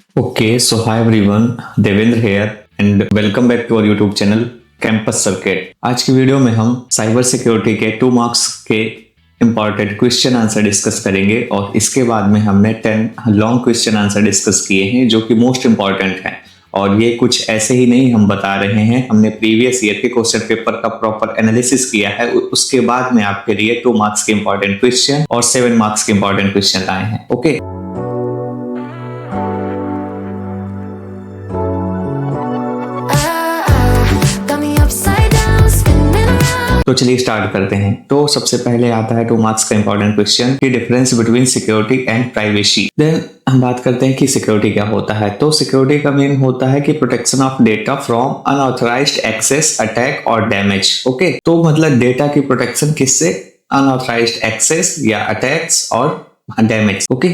Okay, so hi everyone, Devendra here and welcome back to our YouTube channel campus circuit. आज की video में हम cyber security के 2 marks के इंपॉर्टेंट क्वेश्चन आंसर डिस्कस करेंगे और इसके बाद में हमने 10 लॉन्ग क्वेश्चन आंसर डिस्कस किए हैं जो कि मोस्ट इंपॉर्टेंट हैं। और ये कुछ ऐसे ही नहीं हम बता रहे हैं, हमने प्रीवियस ईयर के क्वेश्चन पेपर का प्रॉपर एनालिसिस किया है। उसके बाद में आपके लिए 2 मार्क्स के इंपॉर्टेंट क्वेश्चन और 7 मार्क्स के इंपॉर्टेंट क्वेश्चन आए हैं। ओके, तो चलिए स्टार्ट करते हैं। तो सबसे पहले आता है 2 मार्क्स का इंपॉर्टेंट क्वेश्चन कि difference between security and privacy. Then हम बात करते हैं कि सिक्योरिटी क्या होता है। तो सिक्योरिटी का मीन होता है कि protection of data from unauthorised access, attack और डैमेज। ओके, तो मतलब डेटा की प्रोटेक्शन किससे? अनऑथराइज्ड एक्सेस या अटैक्स और डैमेज। ओके,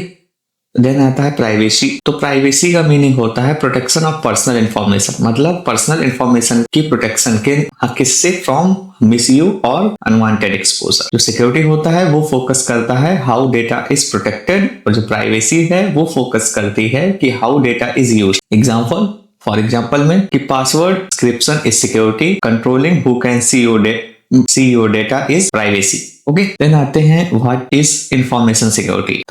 देन आता है प्राइवेसी। तो प्राइवेसी का मीनिंग होता है प्रोटेक्शन ऑफ पर्सनल इंफॉर्मेशन, मतलब पर्सनल इंफॉर्मेशन की प्रोटेक्शन के किससे? फ्रॉम मिसयूज और अनवांटेड एक्सपोजर। जो सिक्योरिटी होता है वो फोकस करता है हाउ डेटा इज प्रोटेक्टेड और जो प्राइवेसी है वो फोकस करती है कि how data is used. Example, for example में कि password encryption is security, controlling who can see your data is privacy. Okay, then आते हैं व्हाट इज इंफॉर्मेशन सिक्योरिटी।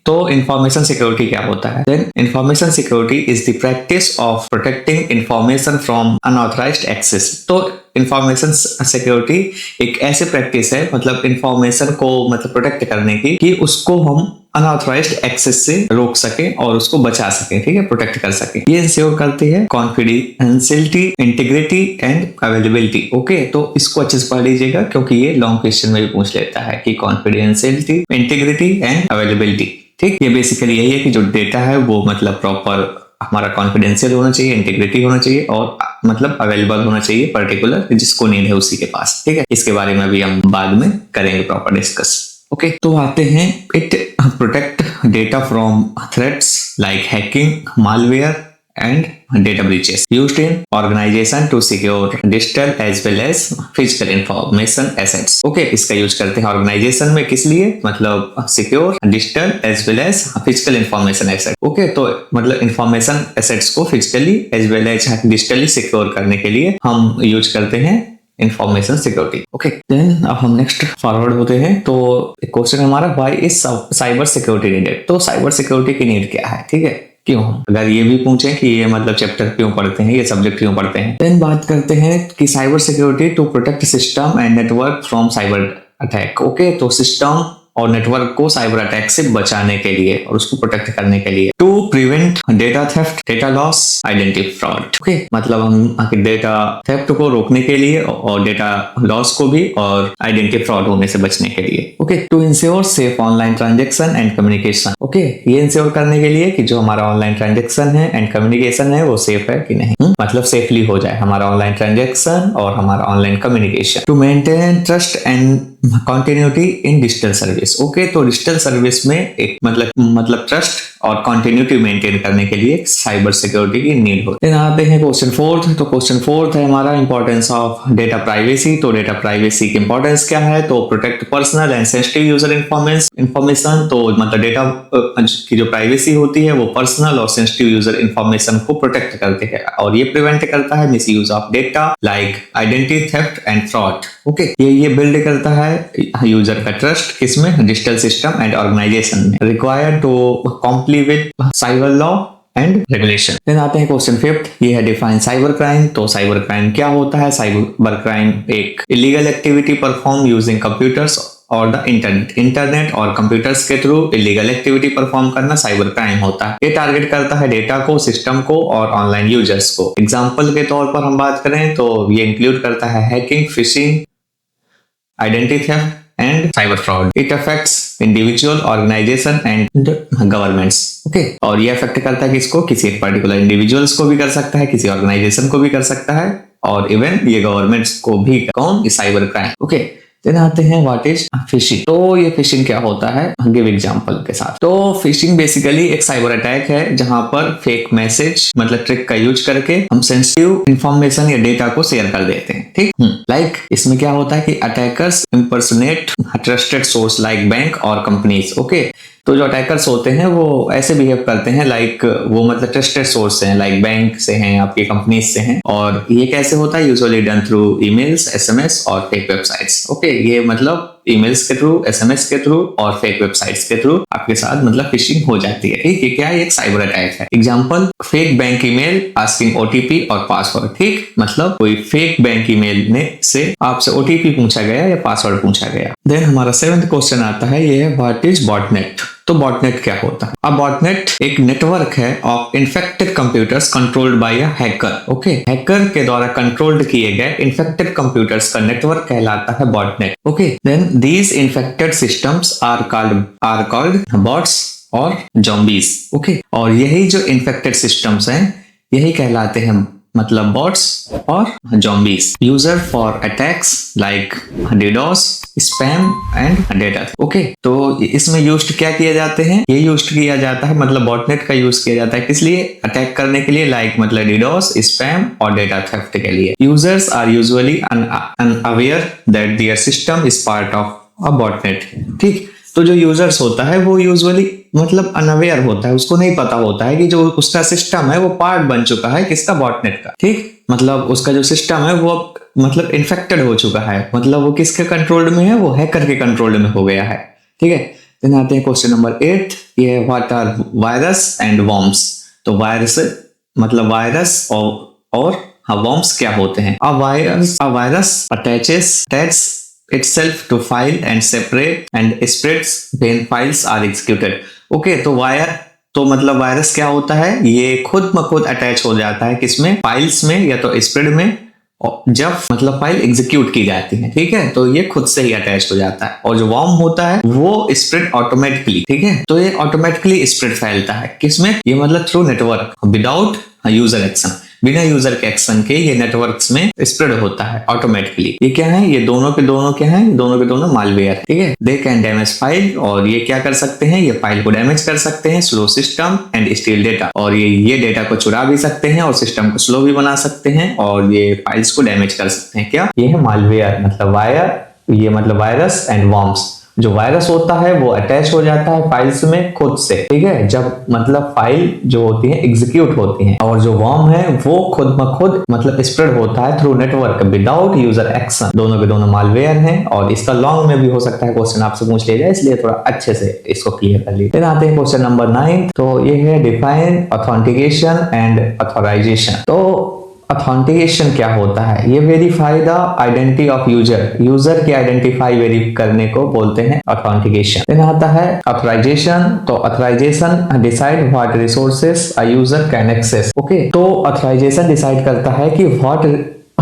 तो इंफॉर्मेशन सिक्योरिटी क्या होता है? Then information security is the practice of protecting information from unauthorised access. तो information security एक ऐसे practice है, मतलब इंफॉर्मेशन को मतलब प्रोटेक्ट करने की, कि उसको हम अनऑथराइज्ड एक्सेस से रोक सके और उसको बचा सके, ठीक है, प्रोटेक्ट कर सके। ये इंश्योर करती है confidentiality, integrity and availability. Okay, तो इसको अच्छे से पढ़ लीजिएगा क्योंकि ये लॉन्ग क्वेश्चन में भी पूछ लेता है कि कॉन्फिडेंशियलिटी, इंटीग्रिटी एंड अवेलेबिलिटी। ठीक, ये बेसिकली यही है कि जो डेटा है वो मतलब प्रॉपर हमारा कॉन्फिडेंशियल होना चाहिए, इंटीग्रिटी होना चाहिए और मतलब अवेलेबल होना चाहिए पर्टिकुलर जिसको नीड है उसी के पास। ठीक है, इसके बारे में भी हम बाद में करेंगे प्रॉपर डिस्कस। ओके, तो आते हैं it protect data from threats like hacking, malware and data breaches used in organization to secure digital as well as physical information assets. Okay, इसका यूज करते हैं ऑर्गेनाइजेशन में किस लिए? मतलब secure digital as well as physical information asset. Okay, तो मतलब information assets को physically as well as digitally secure करने के लिए हम यूज करते हैं इंफॉर्मेशन सिक्योरिटी। ओके, देन अब हम नेक्स्ट फॉरवर्ड होते हैं। तो क्वेश्चन हमारा why is cyber security needed. तो साइबर सिक्योरिटी की नीड क्या है? ठीक है, क्यों? अगर ये भी पूछे कि ये मतलब चैप्टर क्यों पढ़ते हैं, ये सब्जेक्ट क्यों पढ़ते हैं, देन बात करते हैं कि cyber security to protect system and network from cyber attack. Okay, तो सिस्टम और नेटवर्क को साइबर अटैक से बचाने के लिए और उसको प्रोटेक्ट करने के लिए। To prevent data theft, data loss, identity fraud. Okay, मतलब हम डेटा थेफ्ट को रोकने के लिए और डेटा लॉस को भी और आइडेंटिटी फ्रॉड होने से बचने के लिए। Okay, to ensure safe online transaction and communication. Okay, ये इंश्योर करने के लिए कि जो हमारा ऑनलाइन ट्रांजेक्शन है एंड कम्युनिकेशन है वो सेफ है कि नहीं, मतलब सेफली हो जाए हमारा ऑनलाइन ट्रांजेक्शन और हमारा online communication. To maintain trust and continuity in digital service. Okay, तो डिजिटल सर्विस में एक मतलब ट्रस्ट और कॉन्टिन्यूटी मेंटेन करने के लिए साइबर सिक्योरिटी की नीड होती है। आते हैं क्वेश्चन फोर्थ। तो क्वेश्चन फोर्थ है हमारा इंपॉर्टेंस ऑफ डेटा प्राइवेसी। तो डेटा प्राइवेसी की इंपॉर्टेंस क्या है? तो protect personal and sensitive user information. तो मतलब डेटा की जो प्राइवेसी होती है वो पर्सनल और सेंसिटिव यूजर इंफॉर्मेशन को प्रोटेक्ट करते हैं और ये प्रिवेंट करता है misuse of data like identity theft and fraud. Okay, ये बिल्ड करता है यूजर का ट्रस्ट किसमें? डिजिटल सिस्टम एंड ऑर्गेनाइजेशन में, required to comply with cyber law and regulation. Then आते हैं क्वेश्चन फिफ्थ, ये है डिफाइन साइबर क्राइम। तो साइबर क्राइम क्या होता है? साइबर क्राइम एक illegal activity perform using computers और द इंटरनेट और कंप्यूटर्स के थ्रू इलीगल एक्टिविटी परफॉर्म करना साइबर क्राइम होता है। ये टारगेट करता है डेटा को, सिस्टम को और ऑनलाइन यूजर्स को। एग्जांपल के तौर पर हम बात करें तो ये इंक्लूड करता है hacking, phishing, identity theft and cyber fraud. It affects individual, organisation and governments. Okay, और ये अफेक्ट करता है किसको? किसी एक पर्टिकुलर इंडिविजुअल्स को भी कर सकता है, किसी ऑर्गेनाइजेशन को भी कर सकता है और इवन ये गवर्नमेंट्स को भी। कौन? ये साइबर क्राइम। ओके, देन आते हैं व्हाट इज फिशिंग। तो ये फिशिंग क्या होता है? गिव एग्जांपल के साथ। तो फिशिंग बेसिकली एक साइबर अटैक है जहां पर फेक मैसेज मतलब ट्रिक का यूज करके हम सेंसिटिव इंफॉर्मेशन या डेटा को शेयर कर देते हैं। ठीक, लाइक इसमें क्या होता है कि attackers impersonate trusted source like bank और कंपनीज। ओके, तो जो अटैकर्स होते हैं वो ऐसे बिहेव करते हैं लाइक वो मतलब ट्रस्टेड सोर्स हैं, लाइक बैंक से हैं, आपकी कंपनीज से हैं। और ये कैसे होता है? Usually done through emails, SMS और फेक वेबसाइट्स। ओके, ये मतलब ईमेल्स के थ्रू, एसएमएस के थ्रू और फेक वेबसाइट्स के थ्रू आपके साथ मतलब फिशिंग हो जाती है। ठीक है, क्या है? एक साइबर अटैक है। Example, fake bank email asking OTP और पासवर्ड। ठीक, मतलब कोई फेक बैंक ईमेल ने से आपसे ओटीपी पूछा गया या पासवर्ड पूछा गया। देन हमारा 7th क्वेश्चन आता है, ये है व्हाट इज बॉटनेट। तो बॉटनेट क्या होता है? अब बॉटनेट एक नेटवर्क है of infected computers controlled by a hacker. Okay, hacker के द्वारा कंट्रोल्ड किए गए इन्फेक्टेड कंप्यूटर्स का नेटवर्क कहलाता है botnet. Okay, then these infected systems are called bots और ज़ॉम्बीज। ओके, और यही जो इन्फेक्टेड सिस्टम्स हैं यही कहलाते हैं मतलब बॉट्स और zombies. User for attacks like DDoS, spam and data. Okay, तो इसमें यूज्ड क्या किए जाते हैं? ये यूज्ड किया जाता है मतलब बॉटनेट का यूज किया जाता है किस लिए? अटैक करने के लिए, लाइक मतलब DDoS, स्पैम और डेटा थेफ्ट के लिए। Users are usually unaware that their system is part of a botnet. ठीक, तो जो यूजर्स होता है वो यूजुअली मतलब अनअवेयर होता है, उसको नहीं पता होता है कि जो उसका सिस्टम है वो पार्ट बन चुका है किसका? बॉटनेट का। ठीक, मतलब उसका जो सिस्टम है वो मतलब इन्फेक्टेड हो चुका है, मतलब वो किसके कंट्रोल में है? वो हैकर के कंट्रोल में हो गया है। ठीक है, देन आते हैं क्वेश्चन नंबर 8, ये है what are virus and worms. तो वायरस मतलब वायरस और वॉर्म्स क्या होते हैं? A virus attach itself to file and separate and spreads when files are executed। Okay, तो तो मतलब वायरस क्या होता है? ये खुद ब खुद अटैच हो जाता है किसमें? फाइल्स में या तो स्प्रेड में, जब मतलब फाइल एग्जीक्यूट की जाती है। ठीक है, तो ये खुद से ही अटैच हो जाता है। और जो वॉर्म होता है वो स्प्रेड ऑटोमेटिकली। ठीक है, तो ये ऑटोमेटिकली स्प्रेड फैलता है किसमें? ये मतलब through network, without user action, बिना यूजर के एक्शन के ये नेटवर्क्स में स्प्रेड होता है ऑटोमेटिकली। ये क्या है? ये दोनों के दोनों क्या है? दोनों के दोनों मालवेयर। ठीक है, दे कैन डैमेज फाइल, और ये क्या कर सकते हैं? ये फाइल को डैमेज कर सकते हैं, slow system and steel data, और ये डेटा को चुरा भी सकते हैं और सिस्टम को स्लो भी बना सकते हैं, और ये फाइल्स को डैमेज कर सकते हैं। क्या? ये है मालवेयर मतलब ये मतलब वायरस एंड वॉर्म्स। जो वायरस होता है वो अटैच हो जाता है फाइल्स में खुद से। ठीक है, जब मतलब फाइल जो होती है एग्जीक्यूट होती है, और जो वॉर्म है वो खुद ब खुद मतलब स्प्रेड होता है through network without user action. दोनों के दोनों मालवेयर हैं, और इसका लॉन्ग में भी हो सकता है क्वेश्चन आपसे पूछ लिया जाए, इसलिए थोड़ा अच्छे से इसको क्लियर कर लीजिए। फिर आते हैं क्वेश्चन नंबर 9, तो ये है डिफाइन ऑथेंटिकेशन एंड ऑथराइजेशन। तो ऑथेंटिकेशन क्या होता है? ये verify the identity of user की आइडेंटिफाई वेरीफाई करने को बोलते हैं ऑथेंटिकेशन। फिर आता है ऑथराइजेशन। तो authorisation decide what resources a user can access. Okay, तो ऑथराइजेशन डिसाइड करता है कि what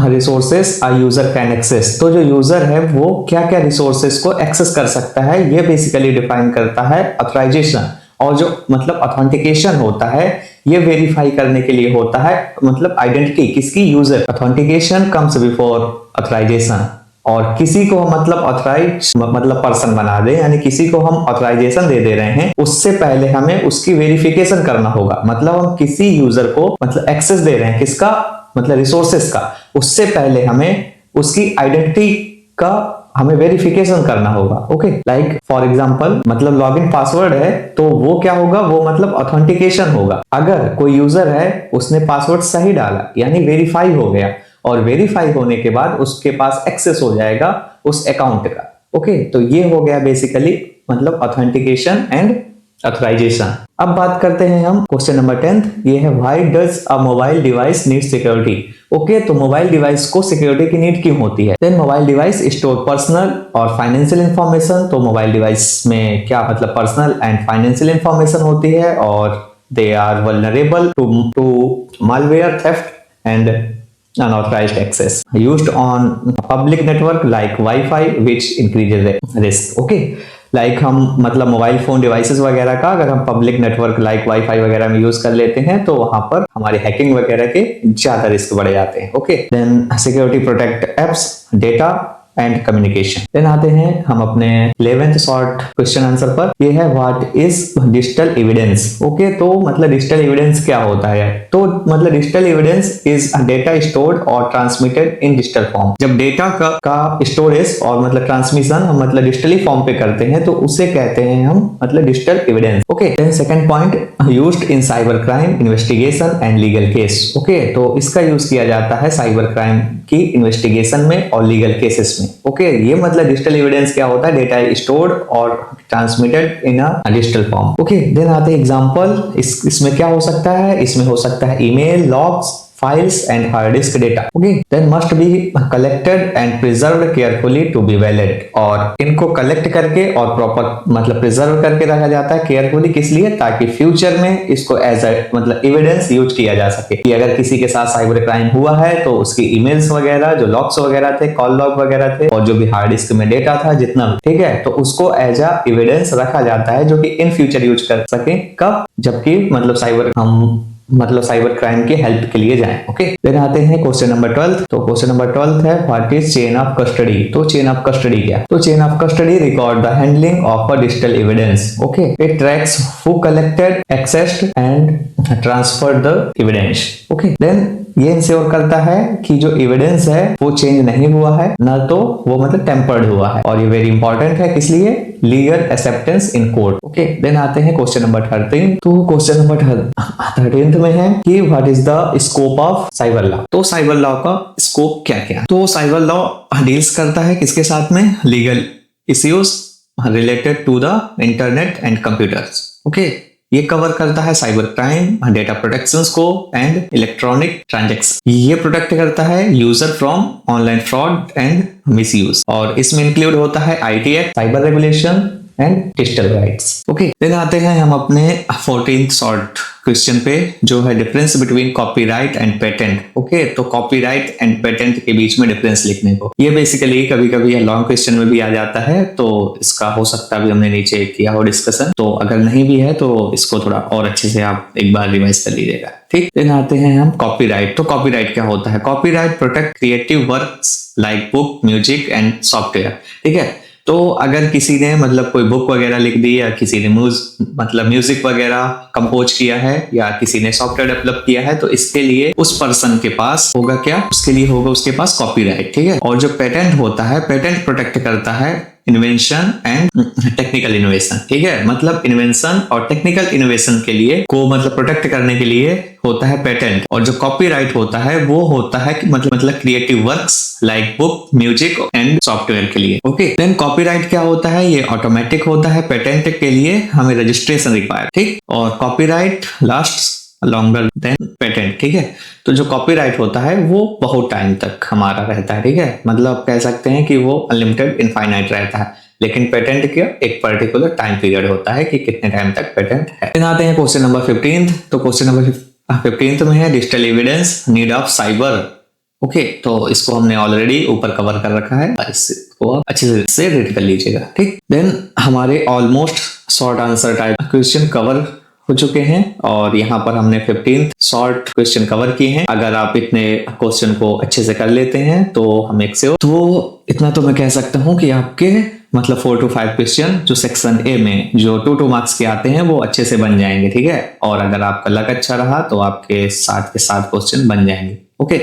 resources a user can access. तो जो यूजर है वो क्या क्या रिसोर्सेस को एक्सेस कर सकता है, ये बेसिकली डिफाइन करता है ऑथराइजेशन। और जो मतलब ऑथेंटिकेशन होता है ये वेरीफाई करने के लिए होता है मतलब आइडेंटिटी किसकी? User. Authentication comes before authorisation, और किसी को मतलब ऑथराइज मतलब पर्सन बना दे, यानी किसी को हम ऑथराइजेशन दे रहे हैं, उससे पहले हमें उसकी वेरिफिकेशन करना होगा। मतलब हम किसी यूजर को मतलब एक्सेस दे रहे हैं किसका? मतलब रिसोर्सेस का, उससे पहले हमें उसकी आइडेंटिटी का हमें वेरिफिकेशन करना होगा। ओके, लाइक फॉर एग्जांपल मतलब लॉगिन पासवर्ड है तो वो क्या होगा? वो मतलब ऑथेंटिकेशन होगा। अगर कोई यूजर है उसने पासवर्ड सही डाला यानी वेरीफाई हो गया, और वेरीफाई होने के बाद उसके पास एक्सेस हो जाएगा उस अकाउंट का। ओके, तो ये हो गया बेसिकली मतलब ऑथेंटिकेशन एंड ऑथराइजेशन। अब बात करते हैं हम क्वेश्चन नंबर 10, ये है why does a mobile device need security. Okay, तो मोबाइल डिवाइस को सिक्योरिटी की नीड क्यों होती है? Then mobile device store personal और फाइनेंशियल इंफॉर्मेशन। तो मोबाइल डिवाइस में क्या मतलब पर्सनल एंड फाइनेंशियल इंफॉर्मेशन होती है, और they are vulnerable to malware, theft and unauthorized access used on public network like Wi-Fi which increases the risk। okay, like हम मतलब मोबाइल फोन डिवाइसेस वगैरह का अगर हम पब्लिक नेटवर्क लाइक वाईफाई वगैरह में यूज कर लेते हैं तो वहां पर हमारी हैकिंग वगैरह के ज्यादा रिस्क बढ़ जाते हैं। Okay, then security protect apps, data and communication. Then आते हैं हम अपने 11th शॉर्ट क्वेश्चन आंसर पर। ये है what is digital evidence. Okay, तो मतलब डिजिटल एविडेंस क्या होता है? तो मतलब digital evidence is data stored और ट्रांसमिटेड इन डिजिटल फॉर्म। जब डेटा का स्टोरेज और मतलब ट्रांसमिशन हम मतलब डिजिटली फॉर्म पे करते हैं तो उसे कहते हैं हम मतलब digital evidence. Okay, then second point, used in cyber crime investigation and legal case. Okay, तो इसका यूज किया जाता है साइबर क्राइम की इन्वेस्टिगेशन में और लीगल केसेस में। ओके, ये मतलब डिजिटल एविडेंस क्या होता है? डेटा स्टोर्ड और transmitted in a digital form. Okay, then आते हैं एग्जांपल। इसमें क्या हो सकता है? इसमें हो सकता है email, logs, files and hard disk data. Okay, then must be collected and preserved carefully to be valid. और इनको कलेक्ट करके और प्रॉपर मतलब प्रिजर्व करके रखा जाता है केयरफुली। किस लिए? ताकि फ्यूचर में इसको एज अ मतलब एविडेंस यूज किया जा सके कि अगर किसी के साथ साइबर क्राइम हुआ है तो उसकी ईमेल्स वगैरह, जो लॉग्स वगैरह थे, कॉल लॉग वगैरह थे और जो भी हार्ड डिस्क में डेटा था जितना भी, ठीक है, तो उसको एज अ एविडेंस रखा जाता है जो कि इन फ्यूचर यूज कर सके। कब? जबकि मतलब साइबर क्राइम की हेल्प के लिए जाएं। ओके, फिर आते हैं क्वेश्चन नंबर 12। तो क्वेश्चन नंबर 12 है what is chain of custody. तो चेन ऑफ कस्टडी क्या? तो chain of custody record the handling of a digital evidence. Okay, it tracks who collected, accessed and transferred the evidence. Okay, then ये ensure करता है कि जो evidence है वो चेंज नहीं हुआ है, ना तो वो मतलब टेम्पर्ड हुआ है। और ये वेरी इंपॉर्टेंट है, किस लिए? Legal acceptance in court. Okay, then आते हैं क्वेश्चन नंबर 13। तो क्वेश्चन नंबर 13 में है कि what is the scope of cyber law. तो साइबर लॉ का स्कोप क्या क्या है? तो साइबर लॉ डील्स करता है किसके साथ में? Legal issues related to the internet and computers. Okay, ये कवर करता है साइबर क्राइम, डेटा प्रोटेक्शन को एंड इलेक्ट्रॉनिक ट्रांजैक्शन। ये प्रोटेक्ट करता है user from online fraud and misuse. और इसमें इंक्लूड होता है IT act, cyber regulation and digital rights. Okay, then आते हैं हम अपने 14th शॉर्ट क्वेश्चन पे, जो है difference between copyright and patent. Okay, तो कॉपीराइट एंड पेटेंट के बीच में डिफरेंस लिखने को, ये बेसिकली कभी कभी लॉन्ग क्वेश्चन में भी आ जाता है, तो इसका हो सकता है भी हमने नीचे किया हो डिस्कशन। तो अगर नहीं भी है तो इसको थोड़ा और अच्छे से आप एक बार रिवाइज कर लीजिएगा। ठीक, देन आते हैं हम कॉपीराइट। तो कॉपीराइट क्या होता है? Copyright protect creative works like book, music and software. ठीक है, तो अगर किसी ने मतलब कोई बुक वगैरह लिख दी या किसी ने म्यूजिक वगैरह कंपोज किया है या किसी ने सॉफ्टवेयर डेवलप किया है, तो इसके लिए उस पर्सन के पास होगा क्या? उसके लिए होगा उसके पास कॉपीराइट। ठीक है, और जो पेटेंट होता है, पेटेंट प्रोटेक्ट करता है इन्वेंशन एंड टेक्निकल इनोवेशन। ठीक है, मतलब इन्वेंशन और टेक्निकल इनोवेशन के लिए को मतलब प्रोटेक्ट करने के लिए होता है पेटेंट। और जो कॉपीराइट होता है वो होता है कि मतलब creative works like book, music and software के लिए। ओके, देन कॉपीराइट क्या होता है? ये ऑटोमेटिक होता है। पेटेंट के लिए हमें रजिस्ट्रेशन रिक्वायर्ड। ठीक, और copyright last longer than patent. ठीक है, तो जो कॉपीराइट होता है वो बहुत टाइम तक हमारा रहता है। ठीक है, मतलब कह सकते हैं कि वो अनलिमिटेड इनफाइनाइट रहता है, लेकिन पेटेंट का एक पर्टिकुलर टाइम पीरियड होता है कि कितने टाइम तक पेटेंट है। फिर आते हैं क्वेश्चन नंबर 15। तो क्वेश्चन नंबर 15 में है digital evidence need of cyber. Okay, तो इसको हमने ऑलरेडी ऊपर कवर कर रखा है, इसको आप अच्छे से रीड कर लीजिएगा। ठीक, देन हमारे almost short answer type question cover हो चुके हैं और यहाँ पर हमने 15th शॉर्ट क्वेश्चन कवर किए हैं। अगर आप इतने क्वेश्चन को अच्छे से कर लेते हैं तो हम एक से तो इतना तो मैं कह सकता हूँ कि आपके मतलब 4 to 5 क्वेश्चन जो सेक्शन ए में जो 2 मार्क्स के आते हैं वो अच्छे से बन जाएंगे। ठीक है, और अगर आपका लक अच्छा रहा तो आपके 60 के 60 क्वेश्चन बन जाएंगे। ओके।